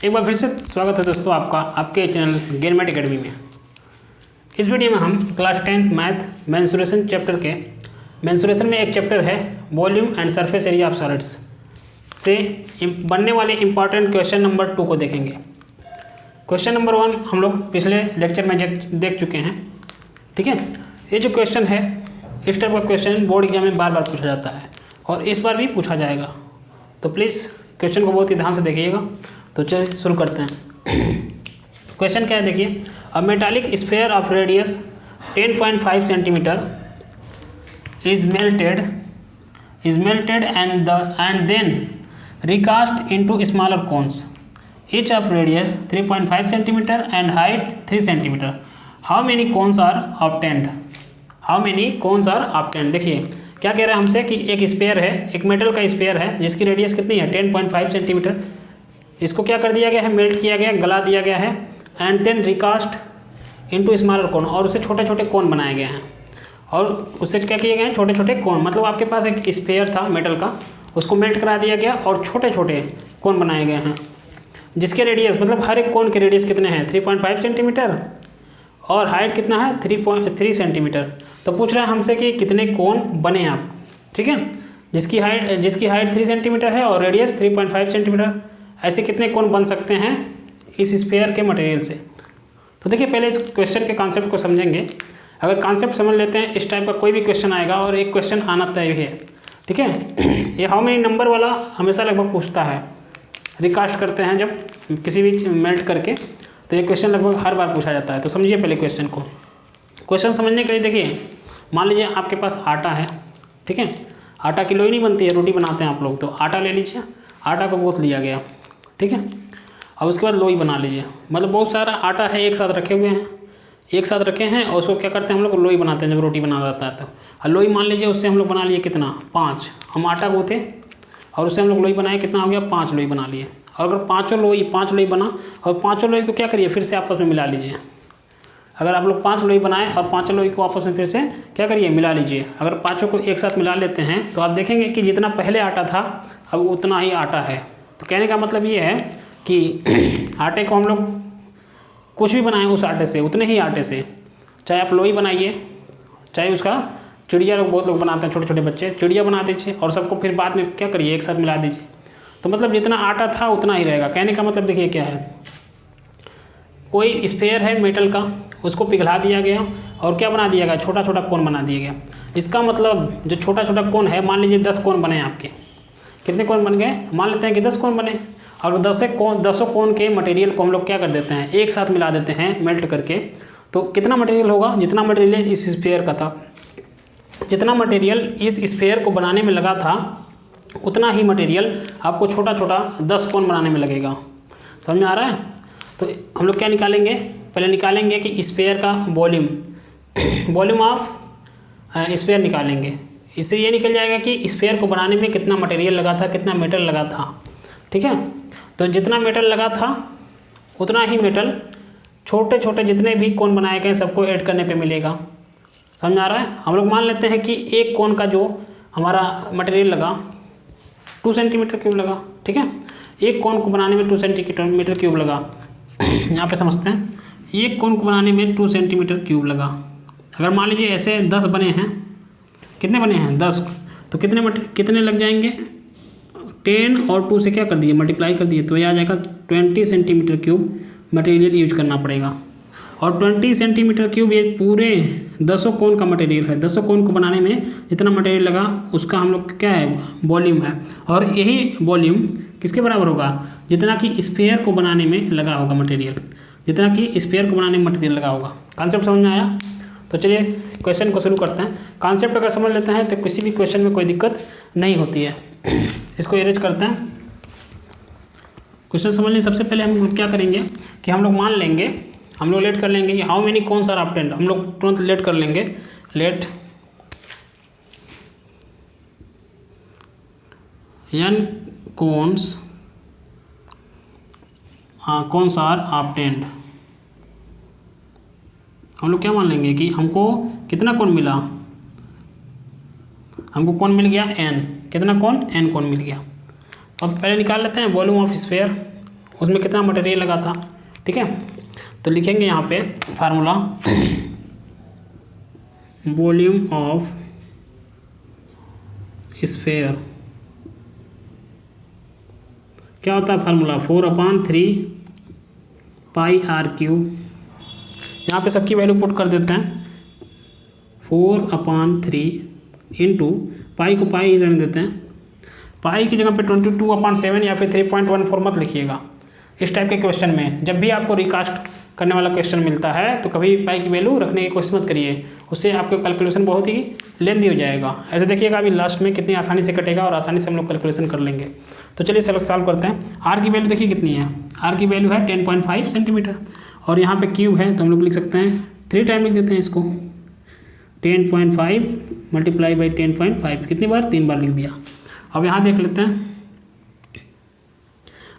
एक बार फिर से स्वागत है दोस्तों आपका आपके चैनल गेनमेट एकेडमी में। इस वीडियो में हम class 10th math mensuration chapter के मेंसुरेशन में एक चैप्टर है volume and surface area of solids से बनने वाले इंपॉर्टेंट क्वेश्चन नंबर 2 को देखेंगे। क्वेश्चन नंबर 1 हम लोग पिछले लेक्चर में देख चुके हैं। ठीक है, ये जो क्वेश्चन है इस टाइप का क्वेश्चन बोर्ड एग्जाम में बार बार पूछा जाता है और इस बार भी पूछा जाएगा, तो प्लीज़ क्वेश्चन को बहुत ही ध्यान से देखिएगा। तो चलिए शुरू करते हैं। क्वेश्चन क्या है देखिए, अ metallic sphere of radius 10.5 centimetre is melted and then recast into smaller cones, each of radius 3.5 centimeter and height 3 centimeter. How many cones are obtained? देखिए क्या कह रहा है हमसे कि एक स्फीयर है, एक मेटल का स्फीयर है जिसकी रेडियस कितनी है 10.5 सेंटीमीटर। इसको क्या कर दिया गया है, मेल्ट किया गया, गला दिया गया है, and then recast into smaller cone, और उससे छोटे छोटे कोन बनाए गए हैं। और उससे क्या किए गए हैं, छोटे छोटे कोन, मतलब आपके पास एक स्फीयर था मेटल का, उसको मेल्ट करा दिया गया और छोटे छोटे कोन बनाए गए हैं जिसके रेडियस, मतलब हर एक कोन के रेडियस कितने हैं 3.5 सेंटीमीटर और हाइट कितना है 3.3 सेंटीमीटर। तो पूछ रहा है हमसे कि कितने कोन बने आप। ठीक है, जिसकी हाइट 3 सेंटीमीटर है और रेडियस 3.5 सेंटीमीटर, ऐसे कितने कोन बन सकते हैं इस स्फीयर के मटेरियल से। तो देखिए पहले इस क्वेश्चन के कॉन्सेप्ट को समझेंगे। अगर कॉन्सेप्ट समझ लेते हैं, इस टाइप का कोई भी क्वेश्चन आएगा और एक क्वेश्चन आना तय है। ठीक है, ये हाउ मेनी नंबर वाला हमेशा लगभग पूछता है, रिकास्ट करते हैं जब किसी भी मेल्ट करके, तो ये क्वेश्चन लगभग हर बार पूछा जाता है। तो समझिए पहले क्वेश्चन को। क्वेश्चन समझने के लिए देखिए, मान लीजिए आपके पास आटा है। ठीक है, आटा की लोई नहीं बनती है, रोटी बनाते हैं आप लोग, तो आटा ले लीजिए, आटा को गूंथ लिया गया। ठीक है, अब उसके बाद लोई बना लीजिए, मतलब बहुत सारा आटा है एक साथ रखे हुए हैं, एक साथ रखे हैं और उसको क्या करते हैं हम लोग लोई बनाते हैं जब रोटी बना जाता है। तो लोई मान लीजिए उससे हम लोग बना लिए कितना 5, हम आटा गूँथे और उससे हम लोग लोई बनाए, कितना हो गया 5 लोई बना लिए। और अगर 5 लोई बना और 5 लोई को क्या करिए फिर से आपस में मिला लीजिए। अगर आप लोग 5 लोई बनाए और 5 लोई को आपस में फिर से क्या करिए मिला लीजिए। अगर 5 को एक साथ मिला लेते हैं तो आप देखेंगे कि जितना पहले आटा था अब उतना ही आटा है। तो कहने का मतलब ये है कि आटे को हम लोग कुछ भी बनाएं उस आटे से, उतने ही आटे से, चाहे आप लोई बनाइए, चाहे उसका चिड़िया लोग बहुत लोग बनाते हैं, छोटे छोटे बच्चे चिड़िया बना दीजिए और सबको फिर बाद में क्या करिए एक साथ मिला दीजिए। तो मतलब जितना आटा था उतना ही रहेगा। कहने का मतलब देखिए क्या है, कोई स्फीयर है मेटल का, उसको पिघला दिया गया और क्या बना दिया गया, छोटा छोटा कोन बना दिया गया। इसका मतलब जो छोटा छोटा कोन है, मान लीजिए 10 कोन बने आपके, कितने कोन बन गए, मान लेते हैं कि 10 कोन बने, और 10 कोन के मटेरियल को हम लोग क्या कर देते हैं एक साथ मिला देते हैं मेल्ट करके। तो कितना मटेरियल होगा, जितना मटेरियल इस स्फीयर का था, जितना मटेरियल इस स्फीयर को बनाने में लगा था उतना ही मटेरियल आपको छोटा छोटा 10 कोन बनाने में लगेगा। समझ में आ रहा है। तो हम लोग क्या निकालेंगे, पहले निकालेंगे कि स्फीयर का वॉल्यूम ऑफ स्फीयर निकालेंगे। इससे ये निकल जाएगा कि स्फीयर को बनाने में कितना मटेरियल लगा था, कितना मेटल लगा था। ठीक है, तो जितना मेटल लगा था उतना ही मेटल छोटे छोटे जितने भी कोन बनाए गए सबको ऐड करने पे मिलेगा। समझ आ रहा है। हम लोग मान लेते हैं कि एक कोन का जो हमारा मटेरियल लगा 2 सेंटीमीटर क्यूब लगा। ठीक है, एक कोन को बनाने में 2 सेंटीमीटर क्यूब लगा। यहाँ पे समझते हैं, एक कोन को बनाने में 2 सेंटीमीटर क्यूब लगा। अगर मान लीजिए ऐसे 10 बने हैं, कितने बने हैं 10, तो कितने लग जाएंगे, 10 और 2 से क्या कर दिए मल्टीप्लाई कर दिए, तो ये आ जाएगा 20 सेंटीमीटर क्यूब मटेरियल यूज करना पड़ेगा। और 20 सेंटीमीटर क्यूब ये पूरे 10 कोन का मटेरियल है। 10 कोन को बनाने में जितना मटेरियल लगा उसका हम लोग क्या है वॉल्यूम है, और यही वॉल्यूम किसके बराबर होगा, जितना कि स्फीयर को बनाने में लगा होगा मटेरियल, जितना कि स्फीयर को बनाने में मटेरियल लगा होगा। कॉन्सेप्ट समझ में आया। तो चलिए क्वेश्चन को शुरू करते हैं। कॉन्सेप्ट अगर समझ लेते हैं तो किसी भी क्वेश्चन में कोई दिक्कत नहीं होती है। इसको इरेज करते हैं। क्वेश्चन समझने सबसे पहले हम क्या करेंगे कि हम लोग मान लेंगे, हम लोग लेट कर लेंगे कि how many cones are obtained. हम लोग तुरंत लेट कर लेंगे, let n cones are obtained. हम लोग क्या मान लेंगे कि हमको कितना कोन मिला, हमको कोन मिल गया n, कितना कोन n कोन मिल गया। अब पहले निकाल लेते हैं वॉल्यूम ऑफ स्फीयर। उसमें कितना मटेरियल लगा था। ठीक है, तो लिखेंगे यहाँ पे फार्मूला वॉल्यूम ऑफ स्फेयर क्या होता है फार्मूला 4/3 पाई आर क्यूब। यहाँ पे सबकी वैल्यू पुट कर देते हैं 4/3 इंटू पाई को पाई रहने देते हैं, पाई की जगह पे 22/7 या फिर 3.14 मत लिखिएगा। इस टाइप के क्वेश्चन में जब भी आपको रिकास्ट करने वाला क्वेश्चन मिलता है तो कभी पाई की वैल्यू रखने की कोशिश मत करिए, उससे आपका कैलकुलेशन बहुत ही लेंदी हो जाएगा। ऐसे देखिएगा अभी लास्ट में कितनी आसानी से कटेगा और आसानी से हम लोग कैलकुलेशन कर लेंगे। तो चलिए सॉल्व करते हैं। आर की वैल्यू देखिए कितनी है, आर की वैल्यू है 10.5 सेंटीमीटर और यहाँ पे क्यूब है तो हम लोग लिख सकते हैं 3 टाइम लिख देते हैं इसको, 10.5 मल्टीप्लाई बाई 10.5 कितनी बार, 3 बार लिख दिया। अब यहाँ देख लेते हैं,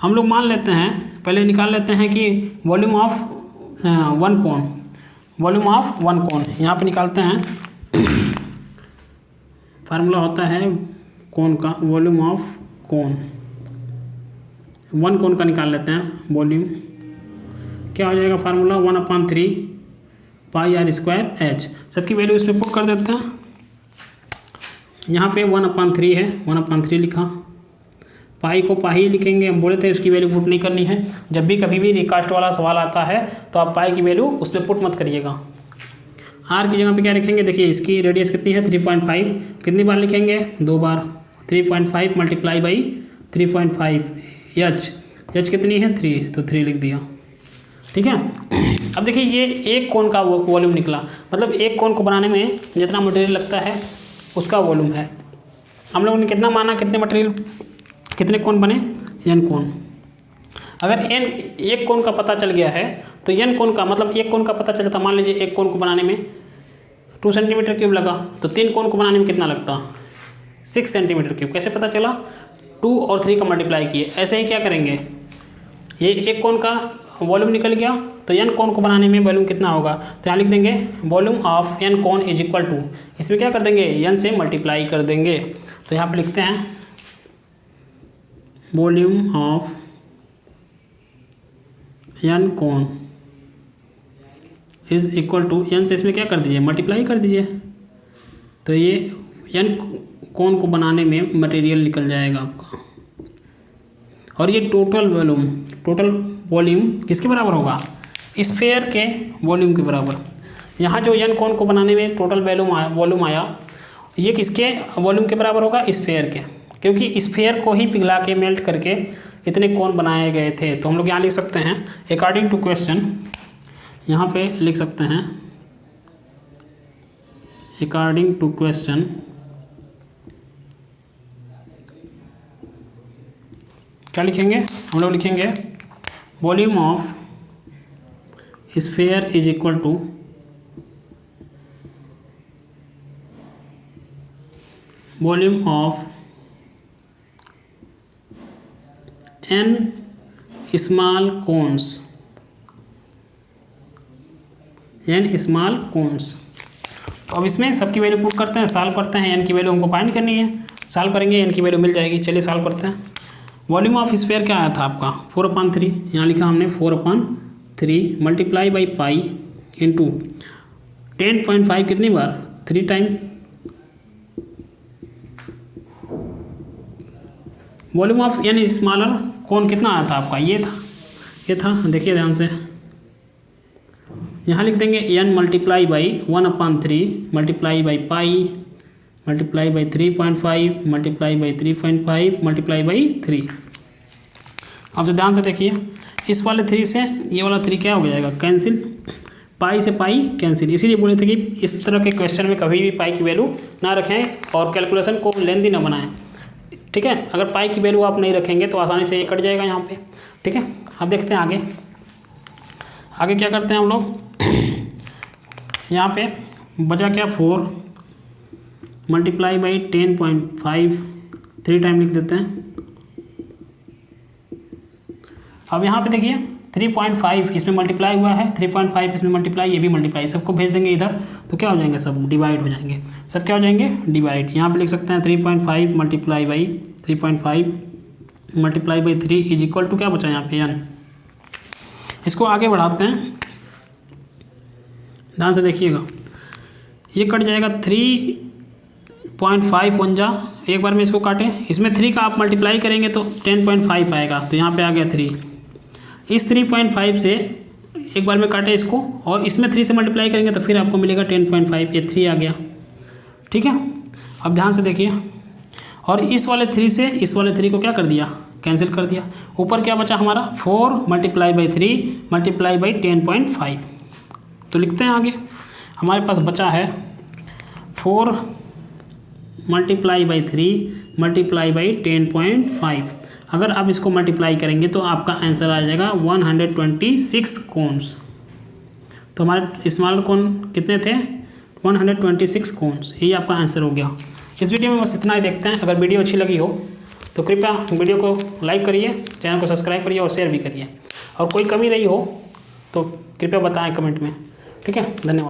हम लोग मान लेते हैं, पहले निकाल लेते हैं कि volume of one cone, volume of one cone यहाँ पे निकालते हैं। फार्मूला होता है कोन का, volume of cone, one cone का निकाल लेते हैं वॉल्यूम। क्या हो जाएगा formula 1/3 pi r square h. सबकी वैल्यू इसमें पुट कर देते हैं। यहाँ पे 1/3 है, 1/3 लिखा, पाई को पाई लिखेंगे, हम बोले थे उसकी वैल्यू पुट नहीं करनी है। जब भी कभी भी रिकास्ट वाला सवाल आता है तो आप पाई की वैल्यू उस पर पुट मत करिएगा। आर की जगह पे क्या लिखेंगे, देखिए इसकी रेडियस कितनी है 3.5, कितनी बार लिखेंगे 2 बार, 3.5 मल्टीप्लाई बाई 3.5 एच कितनी है 3, तो 3 लिख दिया। ठीक है, अब देखिए ये एक कोन का वॉल्यूम निकला, मतलब एक कोन को बनाने में जितना मटेरियल लगता है उसका वॉल्यूम है। हम लोगों ने कितना माना, कितने मटेरियल कितने कोन बने, n कोन। अगर n एक कोन का पता चल गया है तो n कोन का मतलब एक कोन का पता चलता, मान लीजिए एक कोन को बनाने में 2 सेंटीमीटर क्यूब लगा तो 3 कोन को बनाने में कितना लगता, 6 सेंटीमीटर क्यूब। कैसे पता चला, 2 और 3 का मल्टीप्लाई किए। ऐसे ही क्या करेंगे, ये एक कोन का वॉल्यूम निकल गया तो n कोन को बनाने में वॉल्यूम कितना होगा, तो यहाँ लिख देंगे volume of n cone is equal to, इसमें क्या कर देंगे n से मल्टीप्लाई कर देंगे। तो यहाँ पे लिखते हैं volume of n cone is equal to, n से इसमें क्या कर दीजिए मल्टीप्लाई कर दीजिए, तो ये n कोन को बनाने में मटेरियल निकल जाएगा आपका। और ये टोटल वॉल्यूम किसके बराबर होगा, स्फेयर के वॉल्यूम के बराबर। यहाँ जो n कोन को बनाने में टोटल वॉल्यूम आया, ये किसके वॉल्यूम के बराबर होगा, स्फेयर के, क्योंकि स्फेयर को ही पिघला के मेल्ट करके इतने कोन बनाए गए थे। तो हम लोग यहाँ लिख सकते हैं अकॉर्डिंग टू क्वेश्चन, यहाँ पे लिख सकते हैं अकॉर्डिंग टू क्वेश्चन क्या लिखेंगे, हम लोग लिखेंगे volume of sphere is equal to volume of n small cones, n small cones. तो अब इसमें सबकी वैल्यू पुट करते हैं, सॉल्व करते हैं। n की वैल्यू हमको फाइंड करनी है, सॉल्व करेंगे n की वैल्यू मिल जाएगी। चलिए सॉल्व करते हैं। वॉल्यूम ऑफ स्फेयर क्या आया था आपका 4/3, यहाँ लिखा हमने 4/3 मल्टीप्लाई बाई पाई इंटू 10.5 कितनी बार, 3 time. Volume of n smaller cone कितना आया था आपका, ये था, देखिए ध्यान से। यहाँ लिख देंगे n multiply by 1/3 multiply by pi multiply by 3.5 multiply by 3.5 multiply by 3। अब तो ध्यान से देखिए, इस वाले 3 से ये वाला 3 क्या हो जाएगा, कैंसिल, पाई से पाई कैंसिल। इसीलिए बोले थे कि इस तरह के क्वेश्चन में कभी भी पाई की वैल्यू ना रखें और कैलकुलेशन को लेंदी ना बनाएं। ठीक है, अगर पाई की वैल्यू आप नहीं रखेंगे तो आसानी से ये कट जाएगा यहाँ पे। ठीक है, अब देखते हैं आगे क्या करते हैं हम लोग। यहाँ पे बचा क्या 4 मल्टीप्लाई बाई 10.5 3 टाइम लिख देते हैं। अब यहाँ पे देखिए 3.5 इसमें मल्टीप्लाई हुआ है, 3.5 इसमें मल्टीप्लाई, ये भी मल्टीप्लाई, सबको भेज देंगे इधर तो क्या हो जाएंगे, सब डिवाइड हो जाएंगे। सब क्या हो जाएंगे, डिवाइड। यहाँ पे लिख सकते हैं 3.5 multiply by 3.5 multiply by 3 is equal to क्या बचा यहाँ पे n। इसको आगे बढ़ाते हैं, ध्यान से देखिएगा, ये कट जाएगा 3.5 वन जा, एक बार में इसको काटें, इसमें 3 का आप मल्टीप्लाई करेंगे तो 10.5 आएगा, तो यहाँ पे आ गया 3। इस 3.5 से एक बार में काटें इसको, और इसमें 3 से मल्टीप्लाई करेंगे तो फिर आपको मिलेगा 10.5, ये 3 आ गया। ठीक है, अब ध्यान से देखिए, और इस वाले 3 से इस वाले 3 को क्या कर दिया, कैंसिल कर दिया। ऊपर क्या बचा हमारा 4 मल्टीप्लाई बाई 3 मल्टीप्लाई बाई 10.5। तो लिखते हैं आगे, हमारे पास बचा है 4 मल्टीप्लाई बाई 3 मल्टीप्लाई बाई 10.5। अगर आप इसको मल्टीप्लाई करेंगे तो आपका आंसर आ जाएगा 126 कोन्स। तो हमारे स्मॉलर कोन कितने थे, 126 कोन्स, यही आपका आंसर हो गया। इस वीडियो में बस इतना ही देखते हैं। अगर वीडियो अच्छी लगी हो तो कृपया वीडियो को लाइक करिए, चैनल को सब्सक्राइब करिए और शेयर भी करिए, और कोई कमी रही हो तो कृपया बताएं कमेंट में। ठीक है, धन्यवाद।